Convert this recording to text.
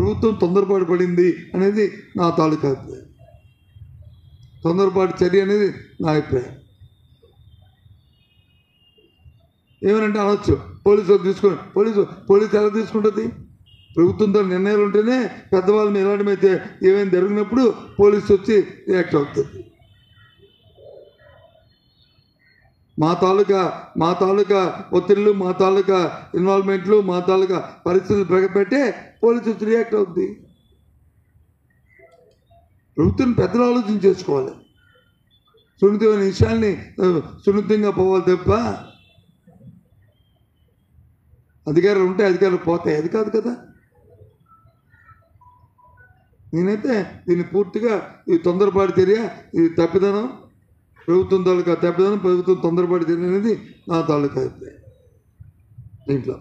ప్రభుత్వం తొందరపాటు పడింది అనేది నా తాలూకా అభిప్రాయం. తొందరపాటు చర్య అనేది నా అభిప్రాయం. ఏమనంటే అనొచ్చు, పోలీసులు తీసుకొని పోలీసు ఎలా తీసుకుంటుంది? ప్రభుత్వంతో నిర్ణయాలు ఉంటేనే పెద్దవాళ్ళ మీద ఎలాంటి ఏమైనా జరిగినప్పుడు పోలీసు వచ్చి రియాక్ట్ అవుతుంది. మా తాలూకా ఒత్తిళ్ళు, మా తాలూకా ఇన్వాల్వ్మెంట్లు, మా తాలూకా పరిస్థితులు ప్రగపెట్టే పోలీసు వచ్చి రియాక్ట్ అవుద్ది. ప్రభుత్వం పెద్దలు ఆలోచన చేసుకోవాలి. సున్నితమైన విషయాల్ని సున్నితంగా పోవాలి తప్ప అధికారులు ఉంటే అధికారులు పోతాయి, అది కాదు కదా. నేనైతే దీన్ని పూర్తిగా ఈ తొందరపాటు చర్య, ఇది తప్పిదనం, ప్రభుత్వం తాలూకా తప్పిదనం, ప్రభుత్వం తొందరపాటు చర్య అనేది నా తాలూకా అభిప్రాయం దీంట్లో.